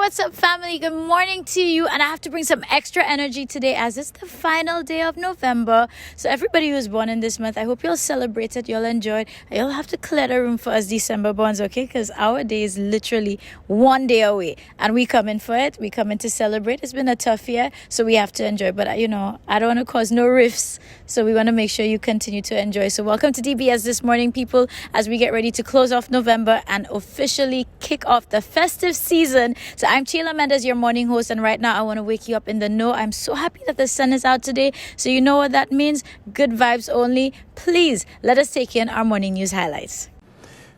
what's up, family? Good morning to you. And I have to bring some extra energy today as it's the final day of November. So everybody who's born in this month, I hope you'll celebrate it, you'll enjoy it. You'll have to clear the room for us December borns, okay? Because our day is literally one day away. And we come in for it. We come in to celebrate. It's been a tough year, so we have to enjoy. But, I don't want to cause no rifts. So we want to make sure you continue to enjoy. So welcome to DBS this morning, people, as we get ready to close off November and officially kick off the festive season. So I'm Sheila Mendes, your morning host, and right now I want to wake you up in the know. I'm so happy that the sun is out today. So you know what that means? Good vibes only. Please let us take in our morning news highlights.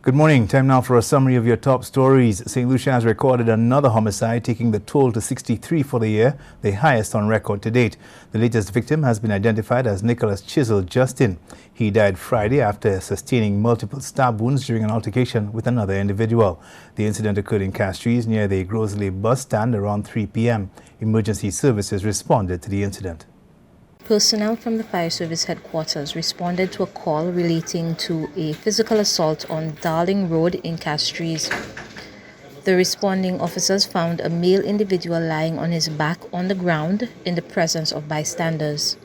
Good morning. Time now for a summary of your top stories. St. Lucia has recorded another homicide, taking the toll to 63 for the year, the highest on record to date. The latest victim has been identified as Nicholas Chisel Justin. He died Friday after sustaining multiple stab wounds during an altercation with another individual. The incident occurred in Castries near the Grosley bus stand around 3 p.m. Emergency services responded to the incident. Personnel from the fire service headquarters responded to a call relating to a physical assault on Darling Road in Castries. The responding officers found a male individual lying on his back on the ground in the presence of bystanders.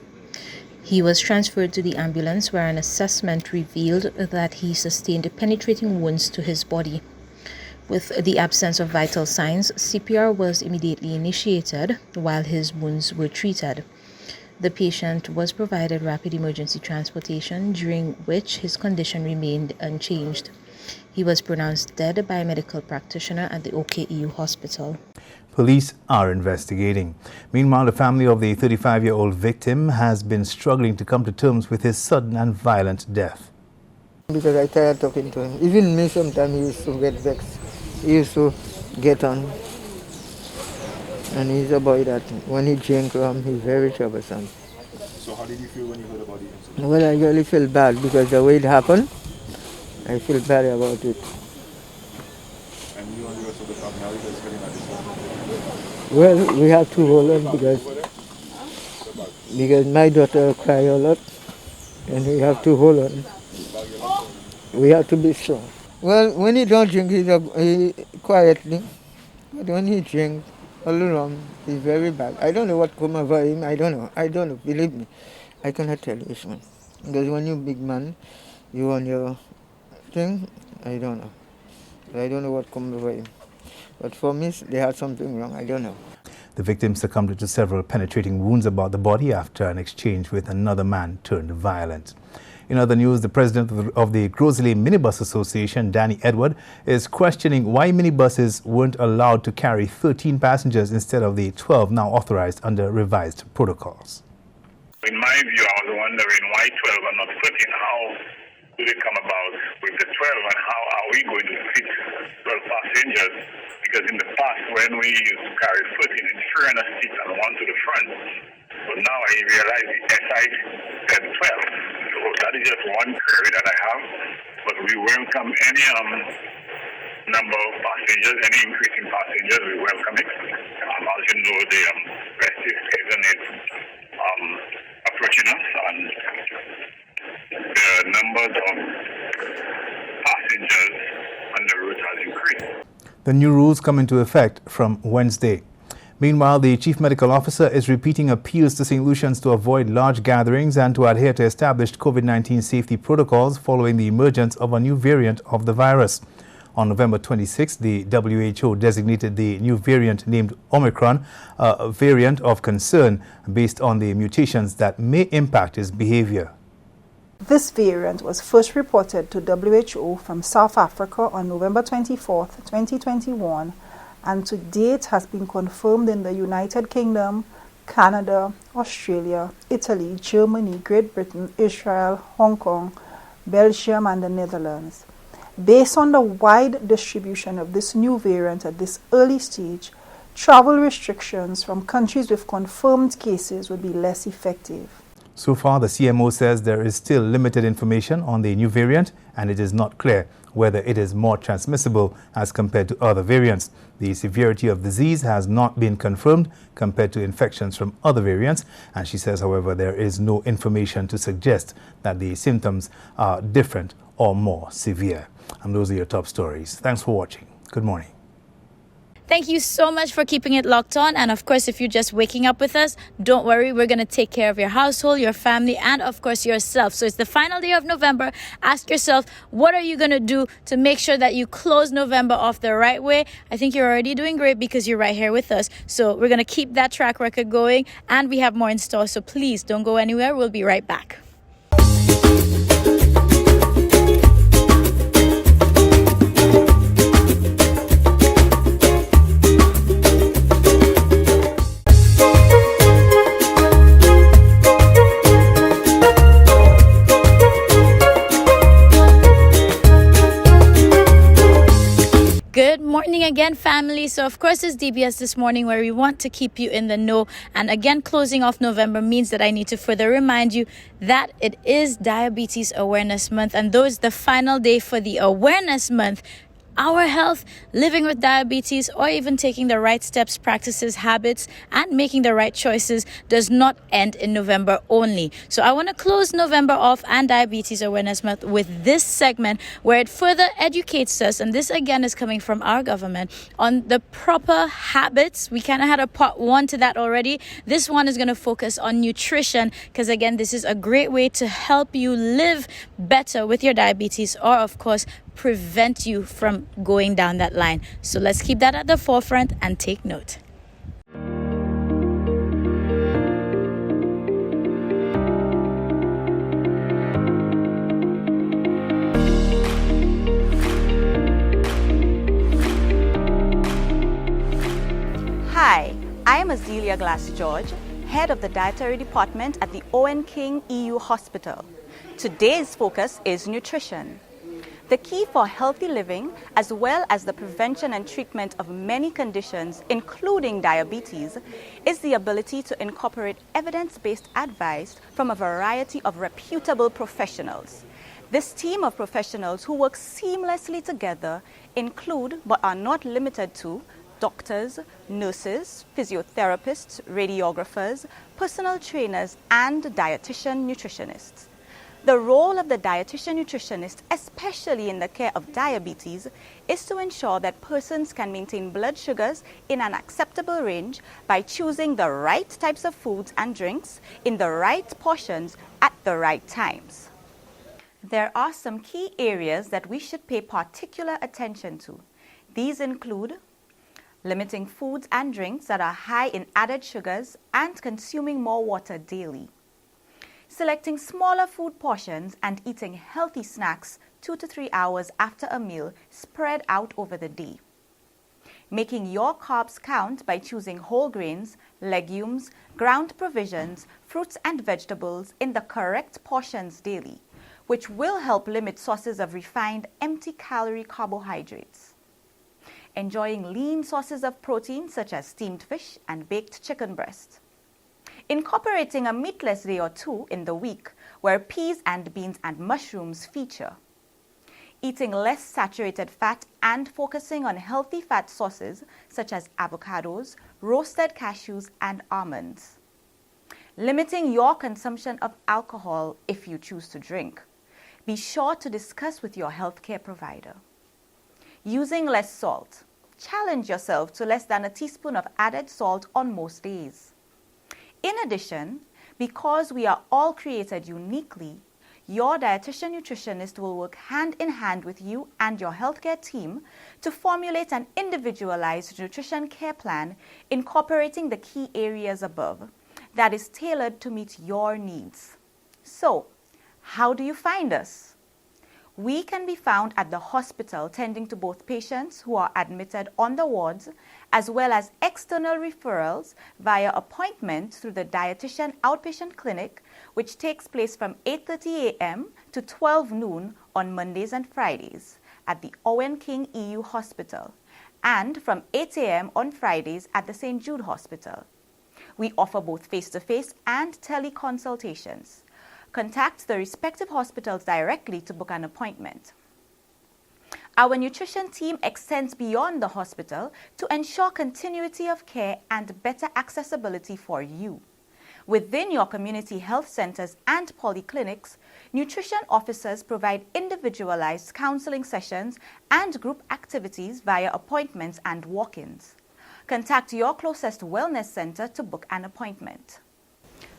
He was transferred to the ambulance, where an assessment revealed that he sustained penetrating wounds to his body. With the absence of vital signs, CPR was immediately initiated while his wounds were treated. The patient was provided rapid emergency transportation, during which his condition remained unchanged. He was pronounced dead by a medical practitioner at the OKEU hospital. Police are investigating. Meanwhile, the family of the 35-year-old victim has been struggling to come to terms with his sudden and violent death. Because I tired talking to him. Even me sometimes he used to get vexed. He used to get on. And he's a boy that when he drinks rum, he's very troublesome. So how did you feel when you heard about the incident? Well, I really feel bad because the way it happened, I feel bad about it. And you and the rest of the family, how are you guys feeling at this moment? Well, we have to hold on because my daughter cry a lot, and we have to hold on. We have to be strong. Well, when he don't drink, he quietly, but when he drinks, all around, he's very bad. I don't know what come over him. I don't know. Believe me, I cannot tell you this one. Because when you're big man, you on your thing, I don't know. I don't know what come over him. But for me, they had something wrong. I don't know. The victim succumbed to several penetrating wounds about the body after an exchange with another man turned violent. In other news, the president of the Grosley Minibus Association, Danny Edward, is questioning why minibuses weren't allowed to carry 13 passengers instead of the 12 now authorized under revised protocols. In my view, I was wondering why 12 and not 13. How do they come about with the 12, and how are we going to fit 12 passengers? Because in the past, when we used to carry 13, it's 3 on a seat and 1 to the front. But now I realize the SI said 12. So that is just one query that I have. But we welcome any number of passengers, any increase in passengers, we welcome it. As you know, the festive season is approaching us, and the numbers of passengers on the route has increased. The new rules come into effect from Wednesday. Meanwhile, the Chief Medical Officer is repeating appeals to St. Lucians to avoid large gatherings and to adhere to established COVID-19 safety protocols following the emergence of a new variant of the virus. On November 26, the WHO designated the new variant named Omicron a variant of concern based on the mutations that may impact its behavior. This variant was first reported to WHO from South Africa on November 24, 2021, and to date has been confirmed in the United Kingdom, Canada, Australia, Italy, Germany, Great Britain, Israel, Hong Kong, Belgium, and the Netherlands. Based on the wide distribution of this new variant at this early stage, travel restrictions from countries with confirmed cases would be less effective. So far, the CMO says there is still limited information on the new variant, and it is not clear whether it is more transmissible as compared to other variants. The severity of disease has not been confirmed compared to infections from other variants, and she says, however, there is no information to suggest that the symptoms are different or more severe. And those are your top stories. Thanks for watching. Good morning. Thank you so much for keeping it locked on. And of course, if you're just waking up with us, don't worry. We're going to take care of your household, your family, and of course, yourself. So it's the final day of November. Ask yourself, what are you going to do to make sure that you close November off the right way? I think you're already doing great because you're right here with us. So we're going to keep that track record going, and we have more in store. So please don't go anywhere. We'll be right back. Good morning again, family. So of course it's DBS this morning, where we want to keep you in the know. And again, closing off November means that I need to further remind you that it is Diabetes Awareness Month, and though it's the final day for the Awareness Month, our health, living with diabetes, or even taking the right steps, practices, habits, and making the right choices does not end in November only. So I want to close November off and Diabetes Awareness Month with this segment where it further educates us, and this again is coming from our government, on the proper habits. We kind of had a part one to that already. This one is going to focus on nutrition, because again, this is a great way to help you live better with your diabetes, or of course prevent you from going down that line. So let's keep that at the forefront and take note. Hi, I am Azealia Glass-George, head of the dietary department at the Owen King EU Hospital. Today's focus is nutrition. The key for healthy living, as well as the prevention and treatment of many conditions, including diabetes, is the ability to incorporate evidence-based advice from a variety of reputable professionals. This team of professionals who work seamlessly together include, but are not limited to, doctors, nurses, physiotherapists, radiographers, personal trainers, and dietitian nutritionists. The role of the dietitian nutritionist, especially in the care of diabetes, is to ensure that persons can maintain blood sugars in an acceptable range by choosing the right types of foods and drinks in the right portions at the right times. There are some key areas that we should pay particular attention to. These include limiting foods and drinks that are high in added sugars and consuming more water daily. Selecting smaller food portions and eating healthy snacks 2 to 3 hours after a meal spread out over the day. Making your carbs count by choosing whole grains, legumes, ground provisions, fruits and vegetables in the correct portions daily, which will help limit sources of refined, empty-calorie carbohydrates. Enjoying lean sources of protein such as steamed fish and baked chicken breast. Incorporating a meatless day or two in the week where peas and beans and mushrooms feature. Eating less saturated fat and focusing on healthy fat sources such as avocados, roasted cashews, and almonds. Limiting your consumption of alcohol if you choose to drink. Be sure to discuss with your healthcare provider. Using less salt. Challenge yourself to less than a teaspoon of added salt on most days. In addition, because we are all created uniquely, your dietitian nutritionist will work hand in hand with you and your healthcare team to formulate an individualized nutrition care plan incorporating the key areas above that is tailored to meet your needs. So, how do you find us? We can be found at the hospital tending to both patients who are admitted on the wards as well as external referrals via appointment through the Dietitian Outpatient Clinic, which takes place from 8:30 a.m. to 12 noon on Mondays and Fridays at the Owen King EU Hospital, and from 8 a.m. on Fridays at the St. Jude Hospital. We offer both face-to-face and teleconsultations. Contact the respective hospitals directly to book an appointment. Our nutrition team extends beyond the hospital to ensure continuity of care and better accessibility for you. Within your community health centers and polyclinics, nutrition officers provide individualized counseling sessions and group activities via appointments and walk-ins. contact your closest wellness center to book an appointment.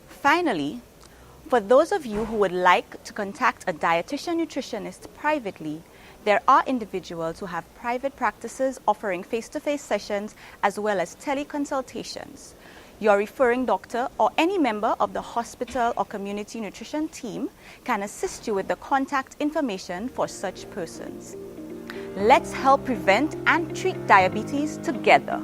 Finally, for those of you who would like to contact a dietitian nutritionist privately, there are individuals who have private practices offering face-to-face sessions as well as teleconsultations. Your referring doctor or any member of the hospital or community nutrition team can assist you with the contact information for such persons. Let's help prevent and treat diabetes together.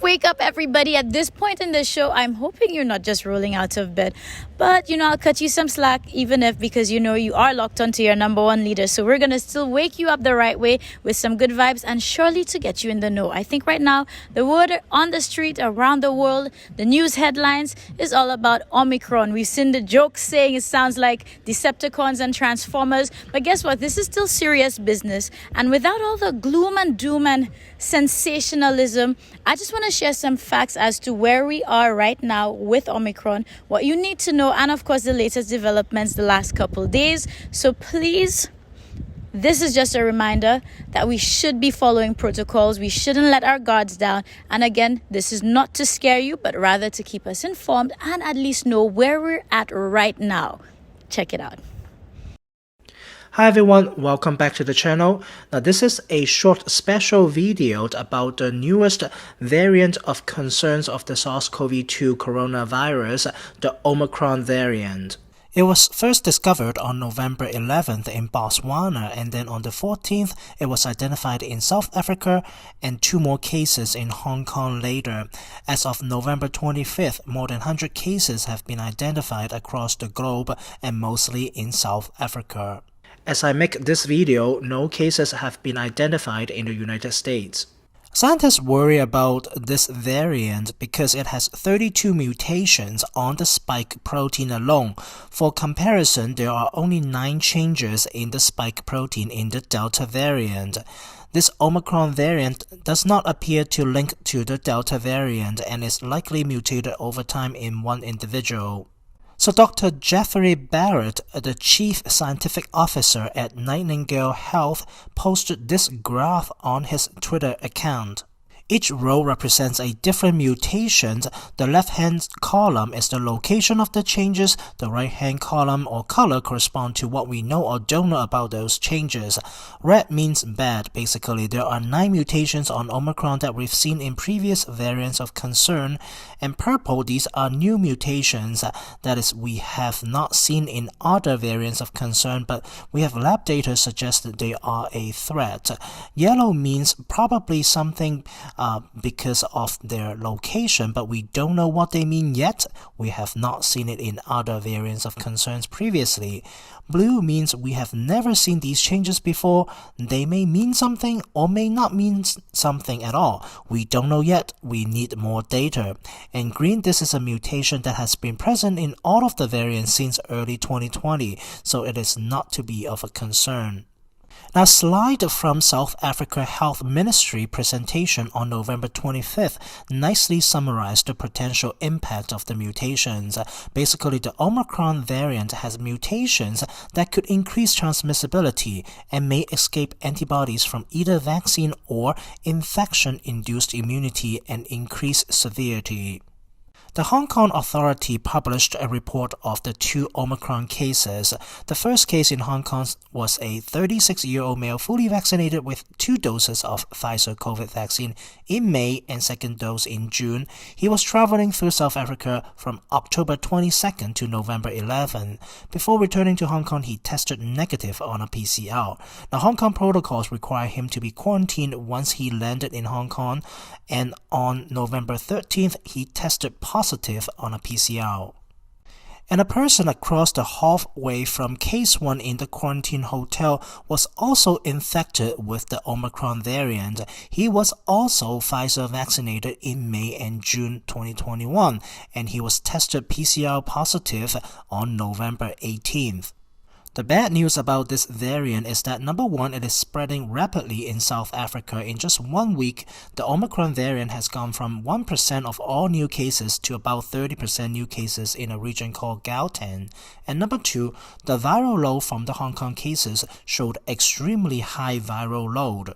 Wake up everybody. At this point in the show, I'm hoping you're not just rolling out of bed, but I'll cut you some slack, even if, because you are locked onto your number one leader. So we're gonna still wake you up the right way with some good vibes and surely to get you in the know. I think right now the word on the street around the world, the news headlines is all about Omicron. We've seen the jokes saying it sounds like Decepticons and Transformers, but guess what? This is still serious business, and without all the gloom and doom and sensationalism, I just want to share some facts as to where we are right now with Omicron, what you need to know, and of course the latest developments the last couple days. So please, this is just a reminder that we should be following protocols. We shouldn't let our guards down. And again, this is not to scare you, but rather to keep us informed and at least know where we're at right now. Check it out. Hi everyone, welcome back to the channel. Now this is a short special video about the newest variant of concerns of the SARS-CoV-2 coronavirus, the Omicron variant. It was first discovered on November 11th in Botswana, and then on the 14th it was identified in South Africa and 2 more cases in Hong Kong later. As of November 25th, more than 100 cases have been identified across the globe and mostly in South Africa. As I make this video, no cases have been identified in the United States. Scientists worry about this variant because it has 32 mutations on the spike protein alone. For comparison, there are only 9 changes in the spike protein in the Delta variant. This Omicron variant does not appear to link to the Delta variant and is likely mutated over time in one individual. So Dr. Jeffrey Barrett, the Chief Scientific Officer at Nightingale Health, posted this graph on his Twitter account. Each row represents a different mutation. The left-hand column is the location of the changes. The right-hand column or color correspond to what we know or don't know about those changes. Red means bad. Basically, there are 9 mutations on Omicron that we've seen in previous variants of concern. And purple, these are new mutations. That is, we have not seen in other variants of concern, but we have lab data suggest that they are a threat. Yellow means probably something because of their location, but we don't know what they mean yet. We have not seen it in other variants of concerns previously. Blue means we have never seen these changes before. They may mean something or may not mean something at all. We don't know yet. We need more data. And green, this is a mutation that has been present in all of the variants since early 2020, so it is not to be of a concern. Now, slide from South Africa Health Ministry presentation on November 25th nicely summarized the potential impact of the mutations. Basically, the Omicron variant has mutations that could increase transmissibility and may escape antibodies from either vaccine or infection-induced immunity and increase severity. The Hong Kong authority published a report of the 2 Omicron cases. The first case in Hong Kong was a 36-year-old male fully vaccinated with 2 doses of Pfizer COVID vaccine in May and 2nd dose in June. He was traveling through South Africa from October 22nd to November 11th. Before returning to Hong Kong, he tested negative on a PCR. Now, Hong Kong protocols require him to be quarantined once he landed in Hong Kong, and on November 13th, he tested positive on a PCR. And a person across the hallway from case 1 in the quarantine hotel was also infected with the Omicron variant. He was also Pfizer vaccinated in May and June 2021, and he was tested PCR positive on November 18th. The bad news about this variant is that number one, it is spreading rapidly in South Africa. In just 1 week, the Omicron variant has gone from 1% of all new cases to about 30% new cases in a region called Gauteng. And number two, the viral load from the Hong Kong cases showed extremely high viral load.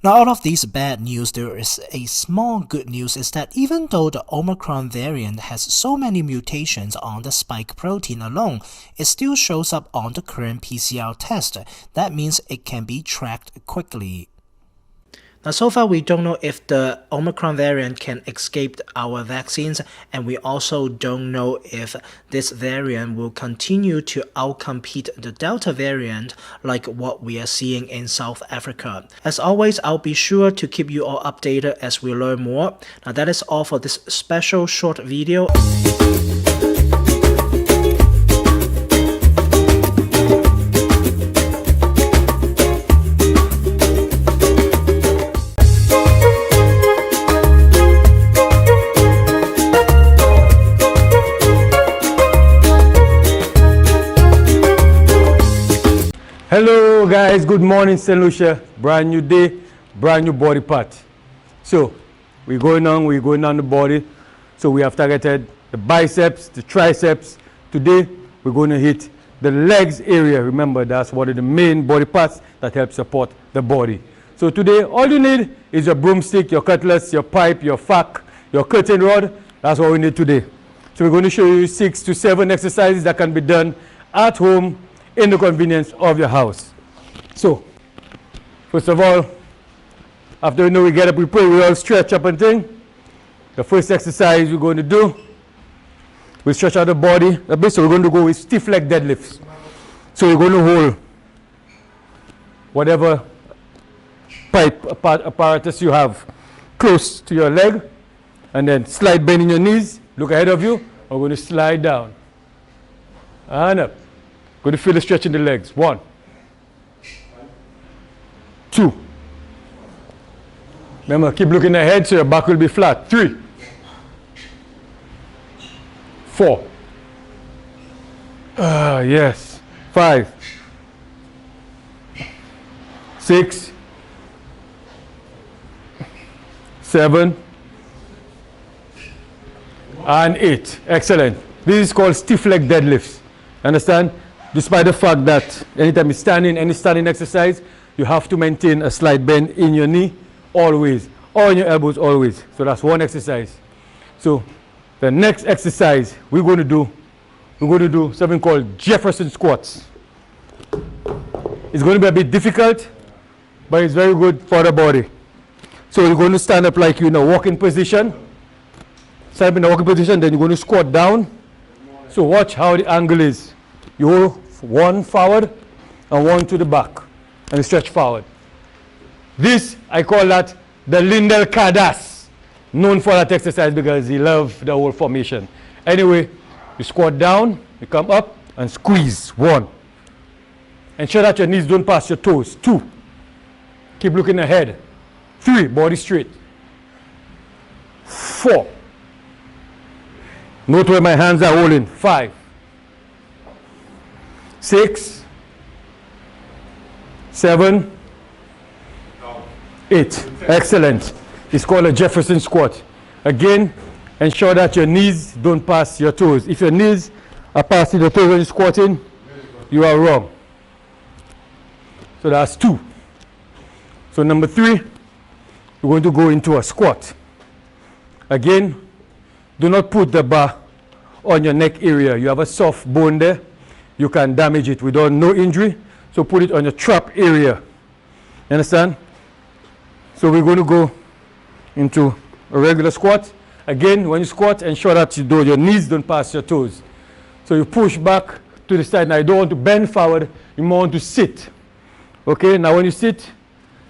Now, out of these bad news, there is a small good news is that even though the Omicron variant has so many mutations on the spike protein alone, it still shows up on the current PCR test. That means it can be tracked quickly. Now, so far, we don't know if the Omicron variant can escape our vaccines, and we also don't know if this variant will continue to outcompete the Delta variant like what we are seeing in South Africa. As always, I'll be sure to keep you all updated as we learn more. Now, that is all for this special short video. Hello guys, good morning St. Lucia. Brand new day, brand new body part. So we're going on the body. So we have targeted the biceps, the triceps. Today we're going to hit the legs area. Remember, that's one of the main body parts that help support the body. So today all you need is your broomstick, your cutlass, your pipe, your fork, your curtain rod. That's what we need today. So we're going to show you 6 to 7 exercises that can be done at home in the convenience of your house. So, first of all, after we get up, we pray, we all stretch up and thing. The first exercise we're going to do, we stretch out the body a bit, so we're going to go with stiff leg deadlifts. So you're going to hold whatever pipe apparatus you have close to your leg, and then slide bending your knees, look ahead of you, we're going to slide down and up. Going to feel the stretch in the legs. 1, 2. Remember, keep looking ahead so your back will be flat. 3, 4. Yes. 5, 6, 7, and 8. Excellent. This is called stiff leg deadlifts. Understand? Despite the fact that anytime you're standing, any standing exercise, you have to maintain a slight bend in your knee always, or in your elbows always. So that's one exercise. So the next exercise we're going to do something called Jefferson squats. It's going to be a bit difficult, but it's very good for the body. So you're going to stand up like you're in a walking position. Stand up in a walking position, then you're going to squat down. So watch how the angle is. You hold 1 forward and 1 to the back and stretch forward. This, I call that the Lindell Cardass, known for that exercise because he loved the whole formation. Anyway, you squat down, you come up and squeeze. 1. Ensure that your knees don't pass your toes. 2. Keep looking ahead. 3. Body straight. 4. Note where my hands are holding. 5. 6, 7, 8. Excellent. It's called a Jefferson squat. Again, ensure that your knees don't pass your toes. If your knees are passing your toes when you're squatting, you are wrong. So that's 2. So number 3, we're going to go into a squat. Again, do not put the bar on your neck area. You have a soft bone there. You can damage it without no injury. So put it on your trap area. You understand? So we're going to go into a regular squat. Again, when you squat, ensure that your knees don't pass your toes. So you push back to the side. Now you don't want to bend forward. You more want to sit. Okay, now when you sit,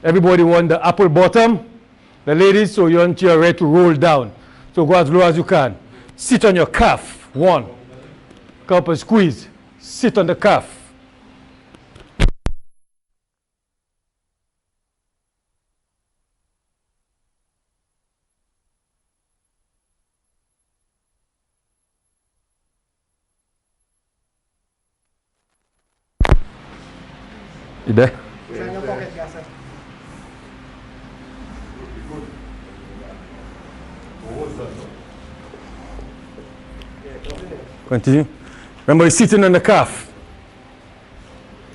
everybody want the apple bottom. The ladies, so you want your ready to roll down. So go as low as you can. Sit on your calf. 1. Come up and squeeze. Sit on the calf. You there? Continue. Remember, you're sitting on the calf.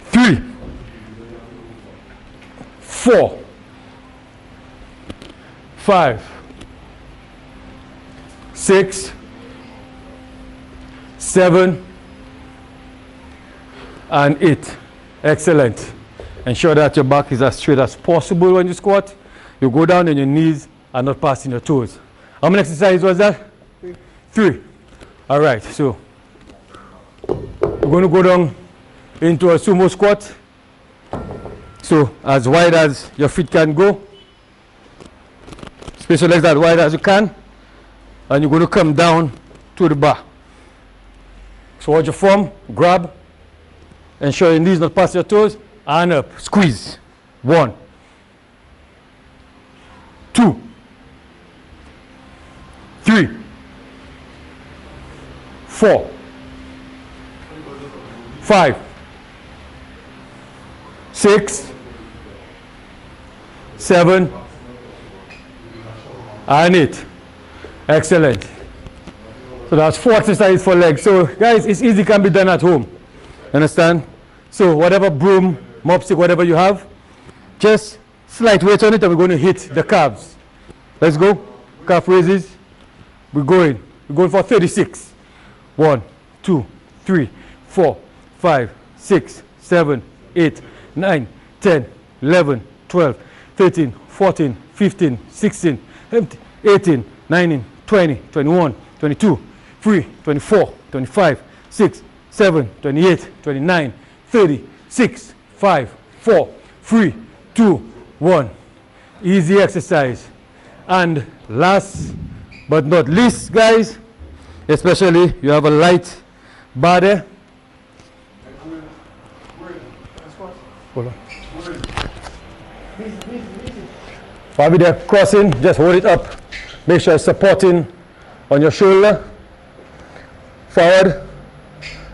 3, 4, 5, 6, 7, and 8. Excellent. Ensure that your back is as straight as possible when you squat. You go down and your knees are not passing your toes. How many exercises was that? 3. All right, so we're going to go down into a sumo squat. So as wide as your feet can go. Space your legs as wide as you can. And you're going to come down to the bar. So hold your form, grab. Ensure your knees not past your toes. And up, squeeze. 1, 2, 3, 4, 5, 6, 7, and 8. Excellent. So that's 4 exercises for legs. So guys, it's easy, can be done at home. Understand? So whatever broom, mop stick, whatever you have, just slight weight on it and we're going to hit the calves. Let's go. Calf raises. We're going for 36. 1, 2, 3, 4, 5, 6, 7, 8, 9, 10, 11, 12, 13, 14, 15, 16, 17, 18, 19, 20, 21, 22, 23, 24, 25, 6, 7, 28, 29, 30, 6, 5, 4, 3, 2, 1. Easy exercise. And last but not least, guys, especially you have a light bar there. Hold on. While they're crossing, just hold it up. Make sure it's supporting on your shoulder. Forward.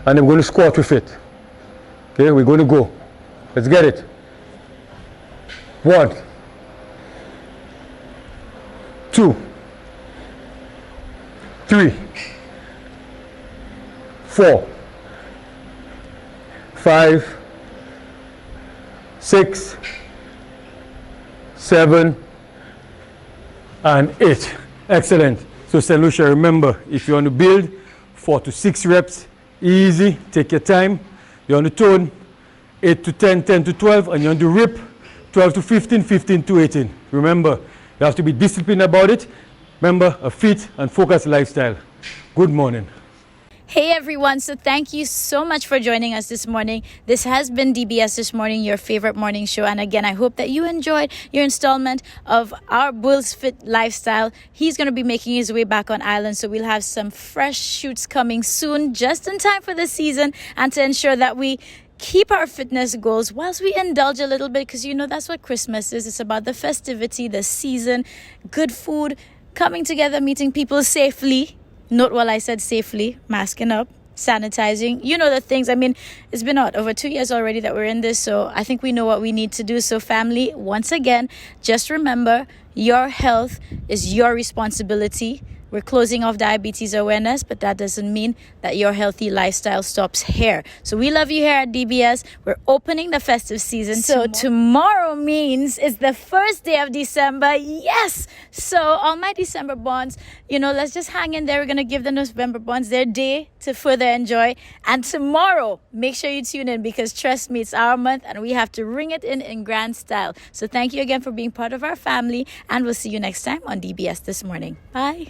And then we're going to squat with it. Okay, we're going to go. Let's get it. 1, 2, 3, 4, 5, 6, 7, and 8. Excellent. So St. Lucia, remember, if you want to build 4 to 6 reps, easy, take your time. You're on the tone, 8 to 10, 10 to 12, and you're on the rip, 12 to 15, 15 to 18. Remember, you have to be disciplined about it. Remember, a fit and focused lifestyle. Good morning. Hey everyone, so thank you so much for joining us this morning. This has been DBS This Morning, your favorite morning show. And again, I hope that you enjoyed your installment of our Bulls Fit lifestyle. He's going to be making his way back on island, so we'll have some fresh shoots coming soon, just in time for the season, and to ensure that we keep our fitness goals whilst we indulge a little bit, because you know that's what Christmas is. It's about the festivity, the season, good food, coming together, meeting people safely. Note while I said safely, masking up, sanitizing, you know the things. I mean, it's been over 2 years already that we're in this, so I think we know what we need to do. So family, once again, just remember, your health is your responsibility. We're closing off diabetes awareness, but that doesn't mean that your healthy lifestyle stops here. So we love you here at DBS. We're opening the festive season. So tomorrow means it's the first day of December. Yes! So all my December bonds, let's just hang in there. We're going to give the November bonds their day to further enjoy. And tomorrow, make sure you tune in, because trust me, it's our month and we have to ring it in grand style. So thank you again for being part of our family, and we'll see you next time on DBS This Morning. Bye.